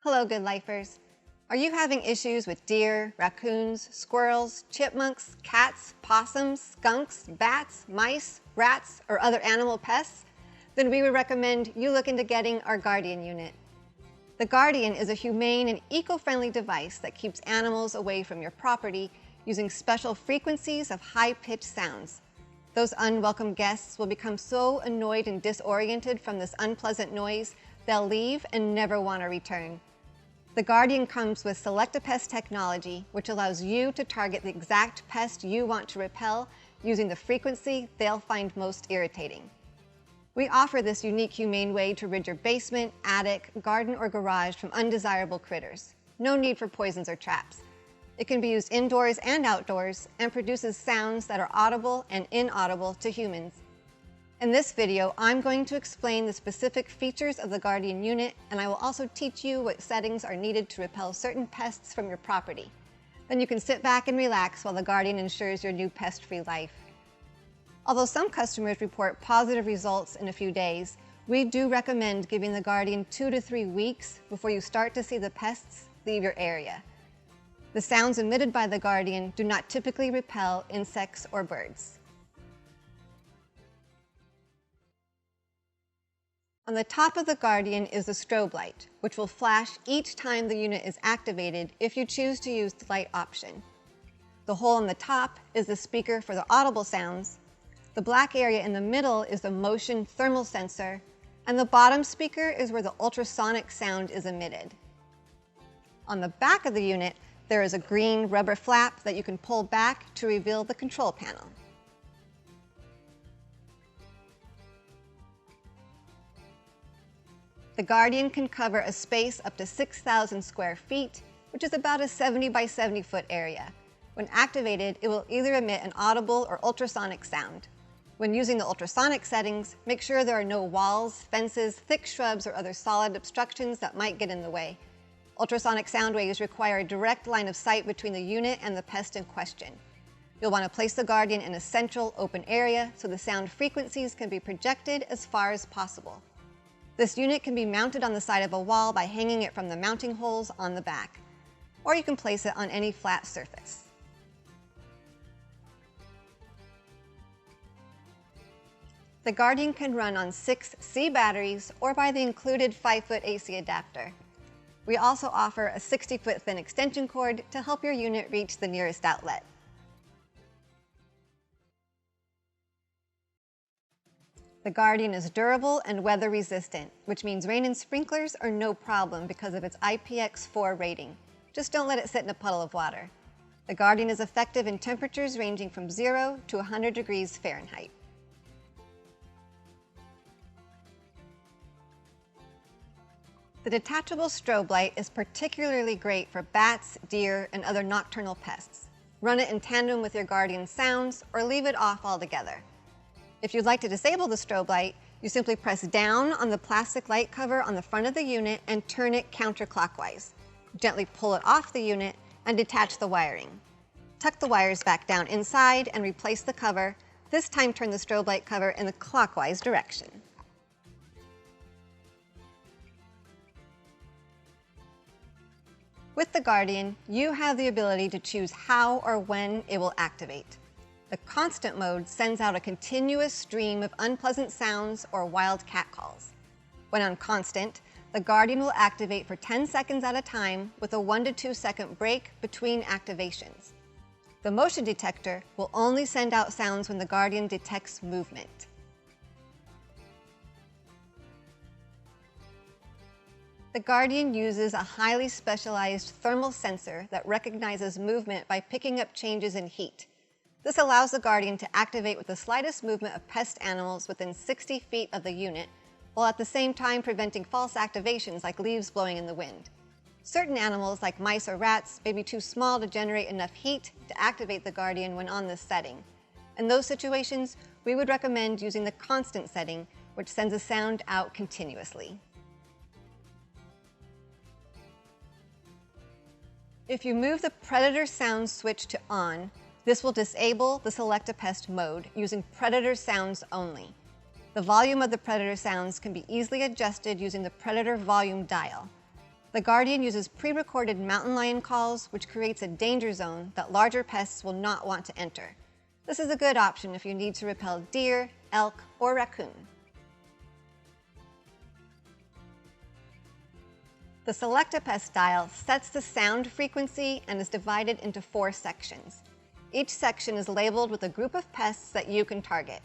Hello, good lifers. Are you having issues with deer, raccoons, squirrels, chipmunks, cats, possums, skunks, bats, mice, rats, or other animal pests? Then we would recommend you look into getting our Guardian unit. The Guardian is a humane and eco-friendly device that keeps animals away from your property using special frequencies of high-pitched sounds. Those unwelcome guests will become so annoyed and disoriented from this unpleasant noise, they'll leave and never want to return. The Guardian comes with Select-A-Pest technology, which allows you to target the exact pest you want to repel using the frequency they'll find most irritating. We offer this unique, humane way to rid your basement, attic, garden, or garage from undesirable critters. No need for poisons or traps. It can be used indoors and outdoors and produces sounds that are audible and inaudible to humans. In this video, I'm going to explain the specific features of the Guardian unit, and I will also teach you what settings are needed to repel certain pests from your property. Then you can sit back and relax while the Guardian ensures your new pest-free life. Although some customers report positive results in a few days, we do recommend giving the Guardian 2 to 3 weeks before you start to see the pests leave your area. The sounds emitted by the Guardian do not typically repel insects or birds. On the top of the Guardian is the strobe light, which will flash each time the unit is activated if you choose to use the light option. The hole on the top is the speaker for the audible sounds. The black area in the middle is the motion thermal sensor, and the bottom speaker is where the ultrasonic sound is emitted. On the back of the unit, there is a green rubber flap that you can pull back to reveal the control panel. The Guardian can cover a space up to 6,000 square feet, which is about a 70 by 70 foot area. When activated, it will either emit an audible or ultrasonic sound. When using the ultrasonic settings, make sure there are no walls, fences, thick shrubs, or other solid obstructions that might get in the way. Ultrasonic sound waves require a direct line of sight between the unit and the pest in question. You'll want to place the Guardian in a central, open area so the sound frequencies can be projected as far as possible. This unit can be mounted on the side of a wall by hanging it from the mounting holes on the back, or you can place it on any flat surface. The Guardian can run on 6 C batteries or by the included 5-foot AC adapter. We also offer a 60-foot thin extension cord to help your unit reach the nearest outlet. The Guardian is durable and weather resistant, which means rain and sprinklers are no problem because of its IPX4 rating. Just don't let it sit in a puddle of water. The Guardian is effective in temperatures ranging from 0 to 100 degrees Fahrenheit. The detachable strobe light is particularly great for bats, deer, and other nocturnal pests. Run it in tandem with your Guardian sounds or leave it off altogether. If you'd like to disable the strobe light, you simply press down on the plastic light cover on the front of the unit and turn it counterclockwise. Gently pull it off the unit and detach the wiring. Tuck the wires back down inside and replace the cover. This time turn the strobe light cover in the clockwise direction. With the Guardian, you have the ability to choose how or when it will activate. The constant mode sends out a continuous stream of unpleasant sounds or wild cat calls. When on constant, the Guardian will activate for 10 seconds at a time with a 1 to 2 second break between activations. The motion detector will only send out sounds when the Guardian detects movement. The Guardian uses a highly specialized thermal sensor that recognizes movement by picking up changes in heat. This allows the Guardian to activate with the slightest movement of pest animals within 60 feet of the unit, while at the same time preventing false activations like leaves blowing in the wind. Certain animals, like mice or rats, may be too small to generate enough heat to activate the Guardian when on this setting. In those situations, we would recommend using the constant setting, which sends a sound out continuously. If you move the Predator sound switch to on, this will disable the Select-A-Pest mode using Predator sounds only. The volume of the Predator sounds can be easily adjusted using the Predator volume dial. The Guardian uses pre-recorded mountain lion calls, which creates a danger zone that larger pests will not want to enter. This is a good option if you need to repel deer, elk, or raccoon. The Select-A-Pest dial sets the sound frequency and is divided into 4 sections. Each section is labeled with a group of pests that you can target.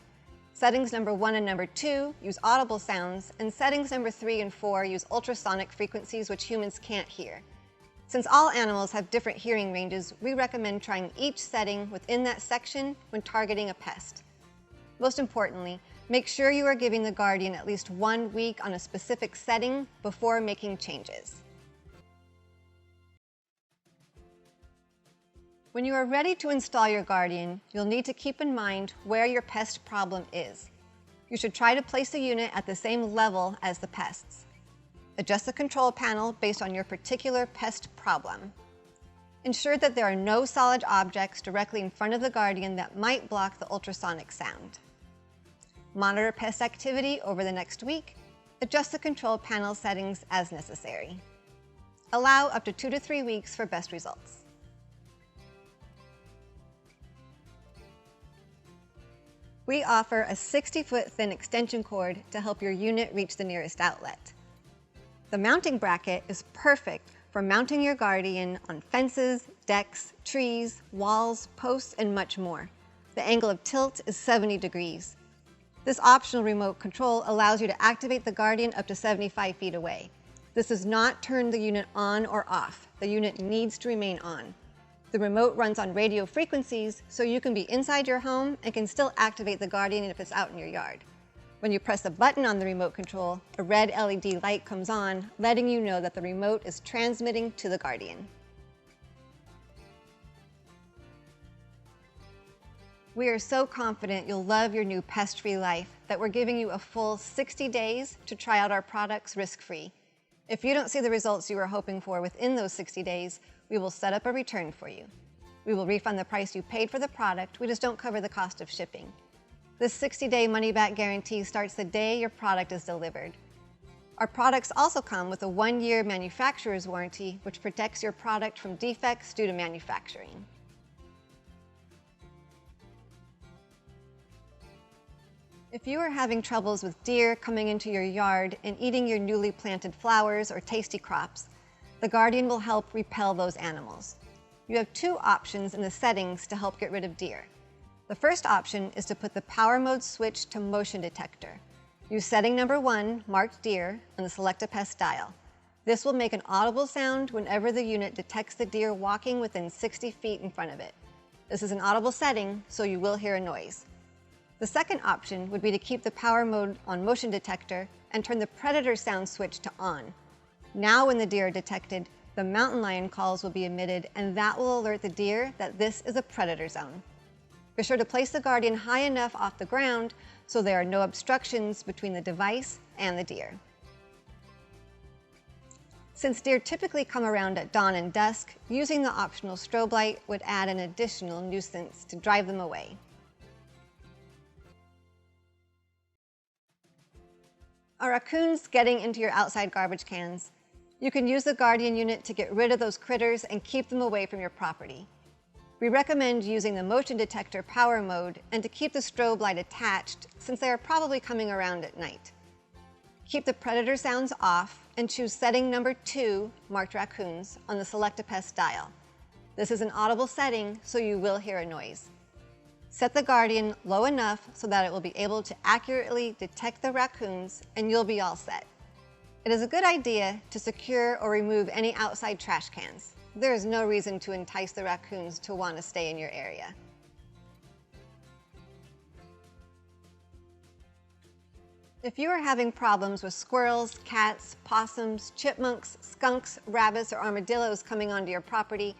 Settings number 1 and number 2 use audible sounds, and settings number 3 and 4 use ultrasonic frequencies which humans can't hear. Since all animals have different hearing ranges, we recommend trying each setting within that section when targeting a pest. Most importantly, make sure you are giving the Guardian at least 1 week on a specific setting before making changes. When you are ready to install your Guardian, you'll need to keep in mind where your pest problem is. You should try to place the unit at the same level as the pests. Adjust the control panel based on your particular pest problem. Ensure that there are no solid objects directly in front of the Guardian that might block the ultrasonic sound. Monitor pest activity over the next week. Adjust the control panel settings as necessary. Allow up to 2 to 3 weeks for best results. We offer a 60-foot thin extension cord to help your unit reach the nearest outlet. The mounting bracket is perfect for mounting your Guardian on fences, decks, trees, walls, posts, and much more. The angle of tilt is 70 degrees. This optional remote control allows you to activate the Guardian up to 75 feet away. This does not turn the unit on or off. The unit needs to remain on. The remote runs on radio frequencies, so you can be inside your home and can still activate the Guardian if it's out in your yard. When you press a button on the remote control, a red LED light comes on, letting you know that the remote is transmitting to the Guardian. We are so confident you'll love your new pest-free life that we're giving you a full 60 days to try out our products risk-free. If you don't see the results you were hoping for within those 60 days, we will set up a return for you. We will refund the price you paid for the product, we just don't cover the cost of shipping. This 60-day money-back guarantee starts the day your product is delivered. Our products also come with a 1-year manufacturer's warranty, which protects your product from defects due to manufacturing. If you are having troubles with deer coming into your yard and eating your newly planted flowers or tasty crops, the Guardian will help repel those animals. You have 2 options in the settings to help get rid of deer. The first option is to put the power mode switch to motion detector. Use setting number 1, marked deer, on the Select-A-Pest dial. This will make an audible sound whenever the unit detects the deer walking within 60 feet in front of it. This is an audible setting, so you will hear a noise. The second option would be to keep the power mode on motion detector and turn the predator sound switch to on. Now when the deer are detected, the mountain lion calls will be emitted, and that will alert the deer that this is a predator zone. Be sure to place the Guardian high enough off the ground so there are no obstructions between the device and the deer. Since deer typically come around at dawn and dusk, using the optional strobe light would add an additional nuisance to drive them away. Are raccoons getting into your outside garbage cans? You can use the Guardian unit to get rid of those critters and keep them away from your property. We recommend using the motion detector power mode and to keep the strobe light attached since they are probably coming around at night. Keep the predator sounds off and choose setting number 2, marked raccoons, on the Select-A-Pest dial. This is an audible setting, so you will hear a noise. Set the Guardian low enough so that it will be able to accurately detect the raccoons, and you'll be all set. It is a good idea to secure or remove any outside trash cans. There is no reason to entice the raccoons to want to stay in your area. If you are having problems with squirrels, cats, possums, chipmunks, skunks, rabbits, or armadillos coming onto your property,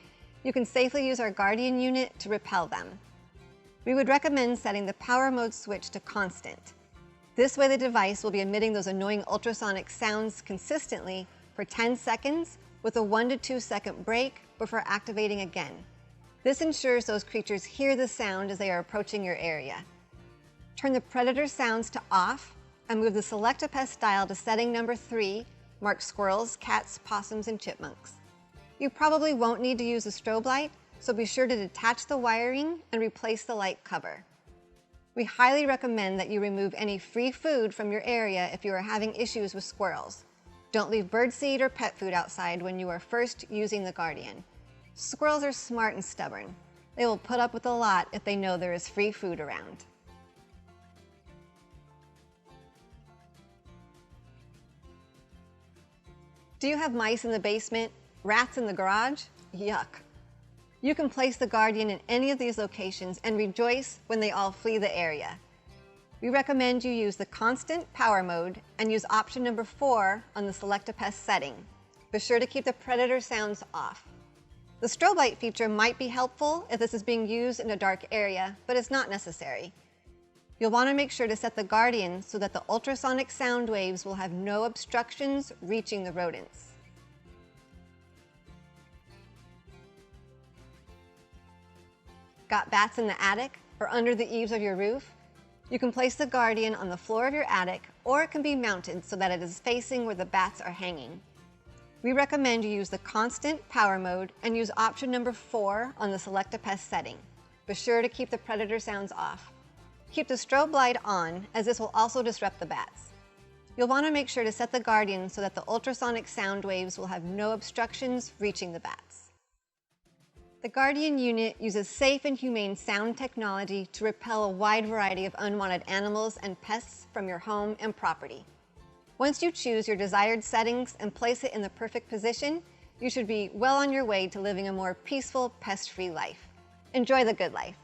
you can safely use our Guardian unit to repel them. We would recommend setting the power mode switch to constant. This way the device will be emitting those annoying ultrasonic sounds consistently for 10 seconds with a 1 to 2 second break before activating again. This ensures those creatures hear the sound as they are approaching your area. Turn the predator sounds to off and move the Select-A-Pest dial to setting number 3, marked squirrels, cats, possums, and chipmunks. You probably won't need to use a strobe light, so be sure to detach the wiring and replace the light cover. We highly recommend that you remove any free food from your area if you are having issues with squirrels. Don't leave birdseed or pet food outside when you are first using the Guardian. Squirrels are smart and stubborn. They will put up with a lot if they know there is free food around. Do you have mice in the basement? Rats in the garage? Yuck. You can place the Guardian in any of these locations and rejoice when they all flee the area. We recommend you use the constant power mode and use option number 4 on the Select a Pest setting. Be sure to keep the predator sounds off. The strobe light feature might be helpful if this is being used in a dark area, but it's not necessary. You'll want to make sure to set the Guardian so that the ultrasonic sound waves will have no obstructions reaching the rodents. Got bats in the attic or under the eaves of your roof? You can place the Guardian on the floor of your attic, or it can be mounted so that it is facing where the bats are hanging. We recommend you use the constant power mode and use option number 4 on the Select a Pest setting. Be sure to keep the predator sounds off. Keep the strobe light on, as this will also disrupt the bats. You'll want to make sure to set the Guardian so that the ultrasonic sound waves will have no obstructions reaching the bats. The Guardian unit uses safe and humane sound technology to repel a wide variety of unwanted animals and pests from your home and property. Once you choose your desired settings and place it in the perfect position, you should be well on your way to living a more peaceful, pest-free life. Enjoy the good life.